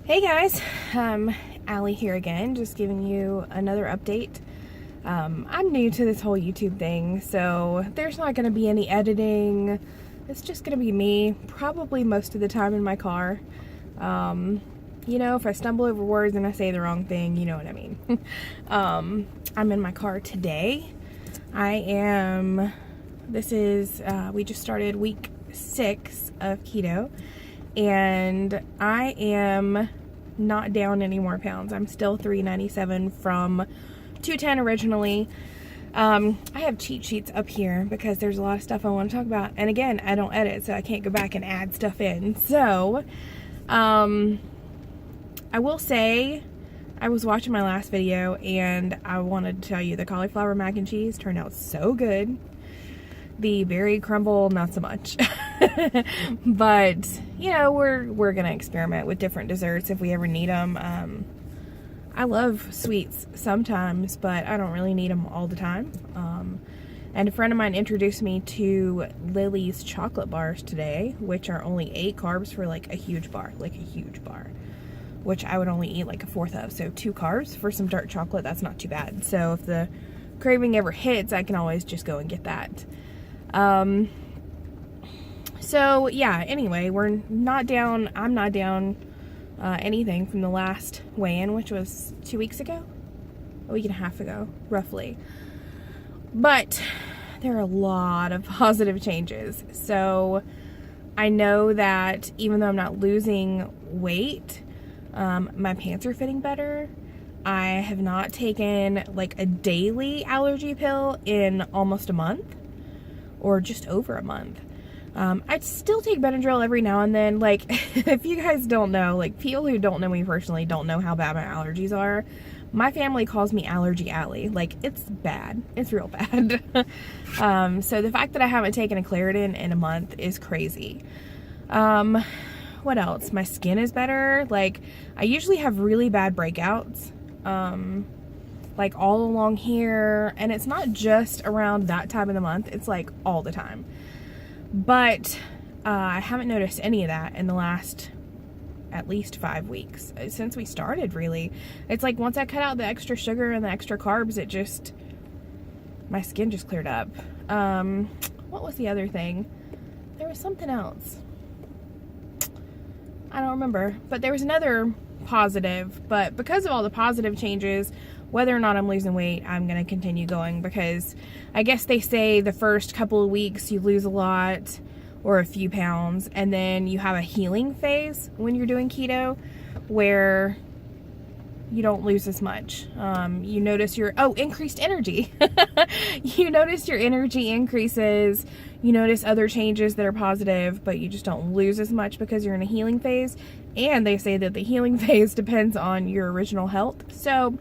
Hey guys, Allie here again, just giving you another update. I'm new to this whole YouTube thing, so there's not going to be any editing. It's just going to be me, probably most of the time in my car. If I stumble over words and I say the wrong thing, you know what I mean. I'm in my car today. We just started week 6 of keto. And I am not down any more pounds. I'm still 397 from 210 originally. I have cheat sheets up here because there's a lot of stuff I want to talk about. And again, I don't edit, so I can't go back and add stuff in. So, I will say, I was watching my last video and I wanted to tell you the cauliflower mac and cheese turned out so good. The berry crumble, not so much. But, we're going to experiment with different desserts if we ever need them. I love sweets sometimes, but I don't really need them all the time. And a friend of mine introduced me to Lily's chocolate bars today, which are only 8 carbs for like a huge bar, which I would only eat like a fourth of. So 2 carbs for some dark chocolate, that's not too bad. So if the craving ever hits, I can always just go and get that. So yeah, anyway, I'm not down anything from the last weigh-in, which was 2 weeks ago, a week and a half ago, roughly. But there are a lot of positive changes. So I know that even though I'm not losing weight, my pants are fitting better. I have not taken like a daily allergy pill in almost a month, or just over a month. I still take Benadryl every now and then. Like, if you guys don't know, like, people who don't know me personally don't know how bad my allergies are. My family calls me Allergy Alley. Like, it's bad. It's real bad. So the fact that I haven't taken a Claritin in a month is crazy. What else? My skin is better. Like, I usually have really bad breakouts. Like all along here, and it's not just around that time of the month, it's like all the time. But I haven't noticed any of that in the last at least 5 weeks since we started. Really, it's like once I cut out the extra sugar and the extra carbs, my skin just cleared up. What was the other thing? There was something else, I don't remember, but there was another positive. But because of all the positive changes, whether or not I'm losing weight, I'm going to continue going, because I guess they say the first couple of weeks you lose a lot or a few pounds, and then you have a healing phase when you're doing keto where you don't lose as much. You notice increased energy. You notice your energy increases. You notice other changes that are positive, but you just don't lose as much because you're in a healing phase. And they say that the healing phase depends on your original health. So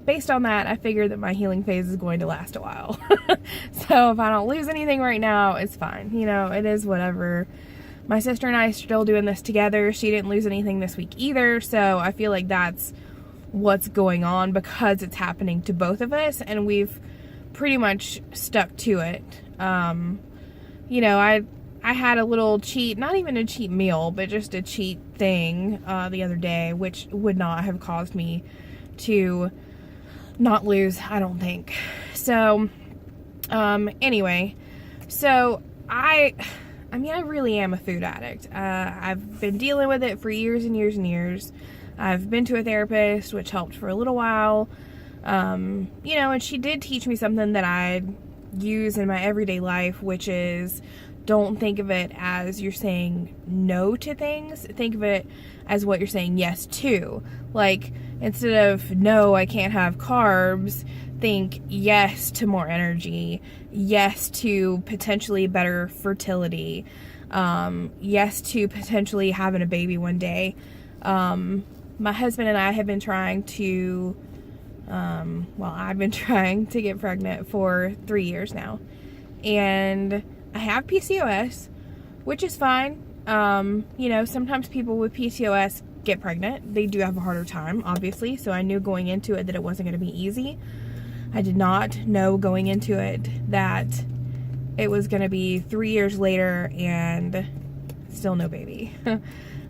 based on that, I figure that my healing phase is going to last a while. So if I don't lose anything right now, it's fine. It is whatever. My sister and I are still doing this together. She didn't lose anything this week either. So I feel like that's what's going on, because it's happening to both of us, and we've pretty much stuck to it. I had a little cheat, not even a cheat meal, but just a cheat thing the other day, which would not have caused me to not lose, I don't think. So, anyway, so I really am a food addict. I've been dealing with it for years and years and years. I've been to a therapist, which helped for a little while. And she did teach me something that I use in my everyday life, which is, don't think of it as you're saying no to things. Think of it as what you're saying yes to. Like, instead of no, I can't have carbs, think yes to more energy, yes to potentially better fertility, yes to potentially having a baby one day. My husband and I have been trying to, I've been trying to get pregnant for 3 years now. And I have PCOS, which is fine. Sometimes people with PCOS get pregnant. They do have a harder time, obviously. So I knew going into it that it wasn't going to be easy. I did not know going into it that it was going to be 3 years later and still no baby.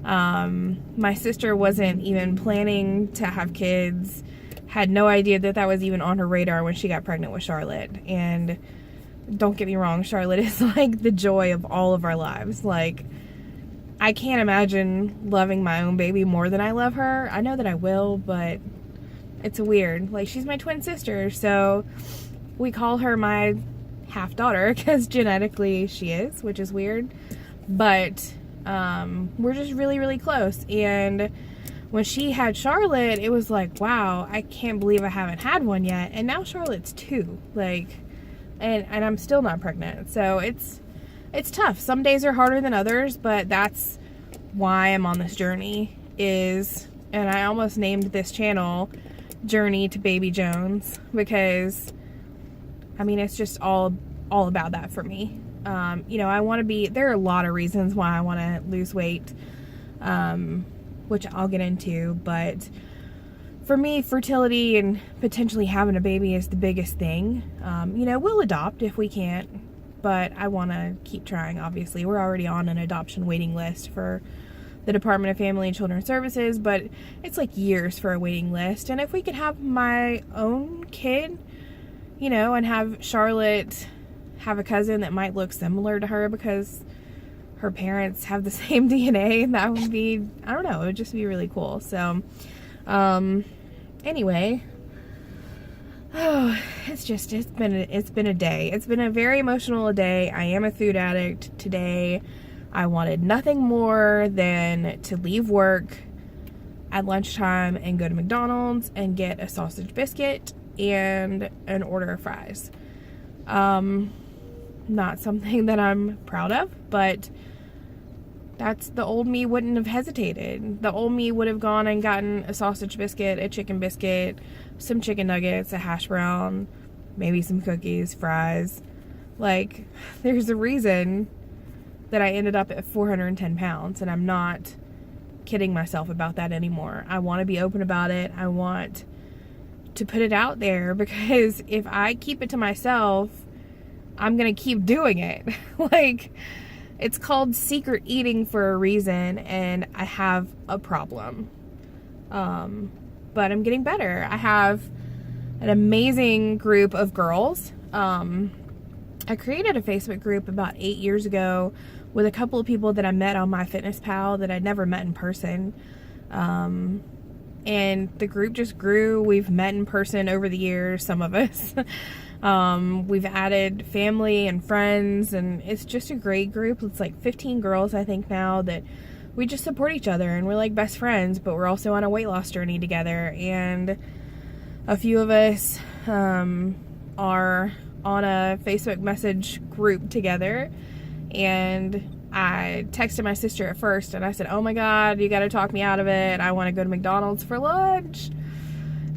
My sister wasn't even planning to have kids, had no idea that that was even on her radar when she got pregnant with Charlotte. And don't get me wrong, Charlotte is like the joy of all of our lives. Like, I can't imagine loving my own baby more than I love her. I know that I will, but it's weird. Like, she's my twin sister, so we call her my half daughter because genetically she is, which is weird. But we're just really, really close. And when she had Charlotte, it was like, wow, I can't believe I haven't had one yet. And now Charlotte's 2. Like, and I'm still not pregnant. So it's tough. Some days are harder than others, but that's why I'm on this journey and I almost named this channel Journey to Baby Jones, because I mean, it's just all about that for me. You know, I want to be, there are a lot of reasons why I want to lose weight, which I'll get into, but for me, fertility and potentially having a baby is the biggest thing. You know, we'll adopt if we can't, but I want to keep trying, obviously. We're already on an adoption waiting list for the Department of Family and Children's Services, but it's like years for a waiting list. And if we could have my own kid, you know, and have Charlotte have a cousin that might look similar to her because her parents have the same DNA, that would be, I don't know, it would just be really cool. So, anyway, it's been a day. It's been a very emotional day. I am a food addict today. I wanted nothing more than to leave work at lunchtime and go to McDonald's and get a sausage biscuit and an order of fries. Not something that I'm proud of, but that's, the old me wouldn't have hesitated. The old me would have gone and gotten a sausage biscuit, a chicken biscuit, some chicken nuggets, a hash brown, maybe some cookies, fries. Like, there's a reason that I ended up at 410 pounds, and I'm not kidding myself about that anymore. I want to be open about it. I want to put it out there, because if I keep it to myself, I'm going to keep doing it. Like, it's called secret eating for a reason, and I have a problem. But I'm getting better. I have an amazing group of girls. I created a Facebook group about 8 years ago with a couple of people that I met on MyFitnessPal that I'd never met in person. And the group just grew. We've met in person over the years, some of us. We've added family and friends, and it's just a great group. It's like 15 girls, I think, now, that we just support each other, and we're like best friends, but we're also on a weight loss journey together. And a few of us are on a Facebook message group together, and I texted my sister at first and I said, oh my God, you got to talk me out of it. I want to go to McDonald's for lunch.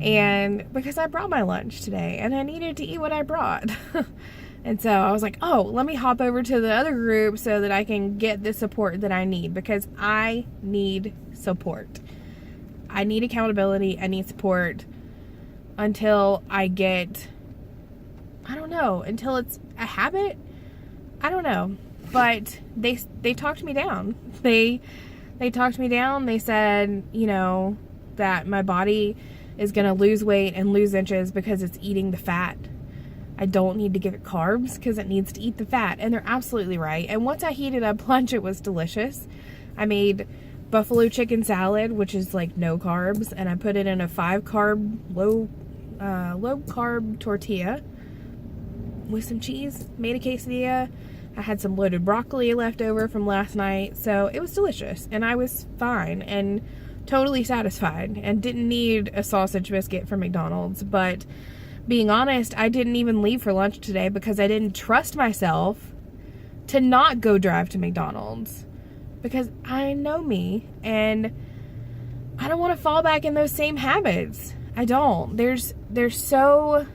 And because I brought my lunch today and I needed to eat what I brought. And so I was like, oh, let me hop over to the other group so that I can get the support that I need, because I need support. I need accountability. I need support until I get, I don't know, until it's a habit. I don't know. But they talked me down. They talked me down. They said, you know, that my body is going to lose weight and lose inches because it's eating the fat. I don't need to give it carbs because it needs to eat the fat. And they're absolutely right. And once I heated up lunch, it was delicious. I made buffalo chicken salad, which is like no carbs, and I put it in a 5-carb, low carb tortilla with some cheese, made a quesadilla. I had some loaded broccoli left over from last night, so it was delicious, and I was fine and totally satisfied and didn't need a sausage biscuit from McDonald's. But being honest, I didn't even leave for lunch today because I didn't trust myself to not go drive to McDonald's, because I know me and I don't want to fall back in those same habits. I don't. There's so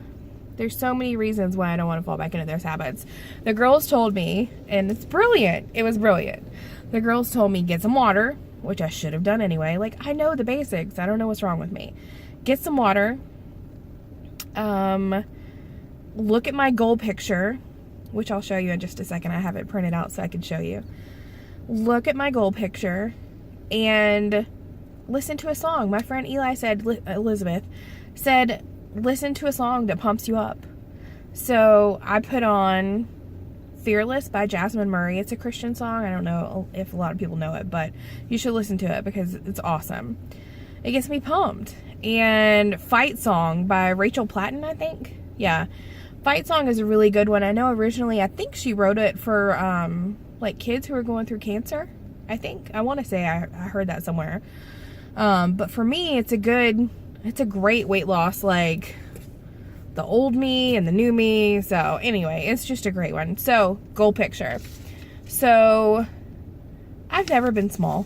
many reasons why I don't want to fall back into those habits. The girls told me, and it's brilliant. It was brilliant. The girls told me, get some water, which I should have done anyway. Like, I know the basics. I don't know what's wrong with me. Get some water. Look at my goal picture, which I'll show you in just a second. I have it printed out so I can show you. Look at my goal picture and listen to a song. My friend Eli said, Elizabeth said, listen to a song that pumps you up. So I put on Fearless by Jasmine Murray. It's a Christian song. I don't know if a lot of people know it, but you should listen to it because it's awesome. It gets me pumped. And Fight Song by Rachel Platten, I think. Yeah. Fight Song is a really good one. I know originally, I think she wrote it for like kids who are going through cancer. I want to say I heard that somewhere. But for me, it's a great weight loss, like the old me and the new me. So anyway, it's just a great one. So goal picture. So I've never been small.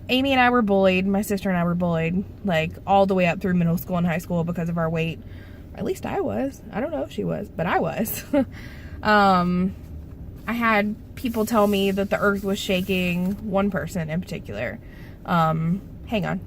Amy and I were bullied. My sister and I were bullied, like all the way up through middle school and high school because of our weight. At least I was. I don't know if she was, but I was. I had people tell me that the earth was shaking. One person in particular. Hang on.